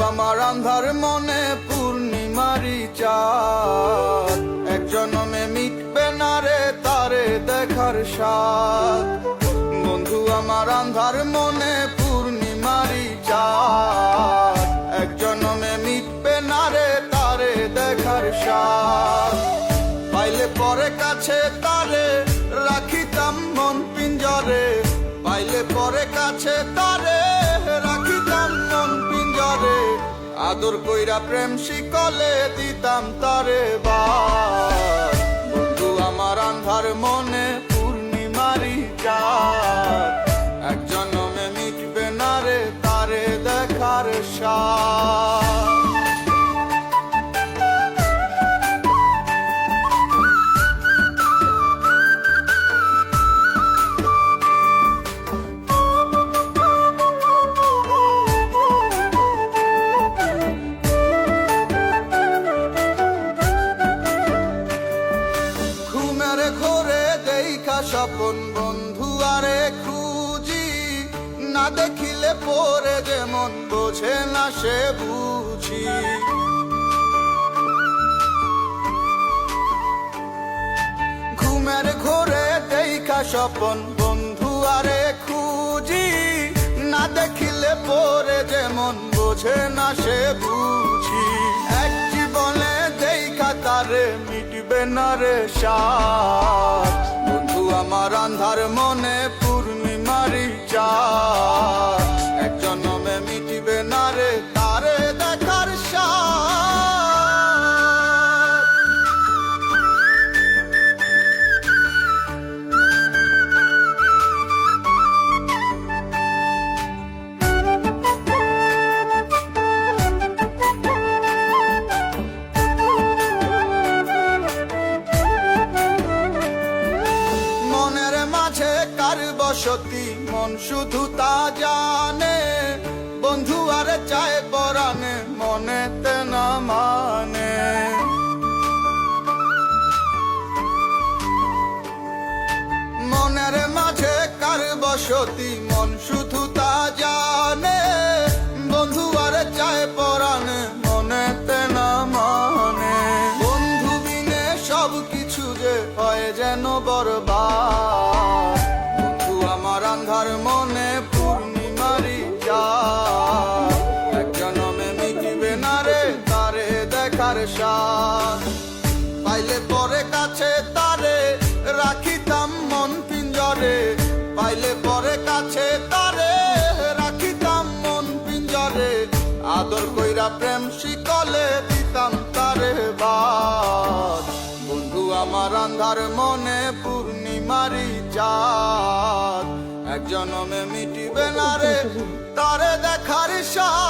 আমার আন্ধার মনে পূর্ণিমারি চাঁদ, এক জনমে মিটবে না রে তারে দেখার স্বাদ। বন্ধু আমার আন্ধার মনে পূর্ণিমারি চাঁদ, এক জনমে মিটবে না রে তারে দেখার স্বাদ। পাইলে পরে কাছে তারে রাখিতাম মন পিঞ্জরে, পাইলে পরে কাছে তারে রাখিতাম মন পিঞ্জরে। আদর কইরা প্রেম শিকলে দিতাম তারে বাস। বন্ধু আমার আন্ধার মনে পূর্ণিমারি চাঁদ, এক জনমে মিটবে না রে তারে দেখার স্বাদ। ঘরে দেখা স্বপন বন্ধু আরে খুঁজি, না দেখিলে পরে যেমন বোঝে না সে বুঝি। ঘুমের ঘরে দেখা স্বপন বন্ধু আরে খুঁজি, না দেখিলে পরে যেমন বোঝে না সে বুঝি। এক জীবনে দেখা তারে মিটবে না রে সাথ। বন্ধু আমার আন্ধার মনে পূর্ণিমারি চাঁদ, এক জনমে মিটবে না রে তারে দেখার স্বাদ। কার বসতি মন শুধু তা জানে, বন্ধু আরে চায় পরানে মনেতে না মানে। মনের মাঝে কার বসতি মন শুধু তা জানে, বন্ধু আরে চায় পরানে মনেতে না মানে। বন্ধু বিনে সব কিছু যে হয় যেন বরবাদ। আমার আন্ধার মনে পূর্ণিমারি চাঁদ, এক জনমে মিটবে না রে তারে দেখার স্বাদ। পাইলে পরে কাছে তারে রাখিতাম মন পিঞ্জরে, পাইলে পরে কাছে তারে রাখিতাম মন পিঞ্জরে। আদর কইরা প্রেম শিকলে দিতাম তারে বাস। বন্ধু আমার আন্ধার মনে পূর্ণিমারি চাঁদ, এক জনমে মিটিবে না রে তারে দেখার স্বাদ।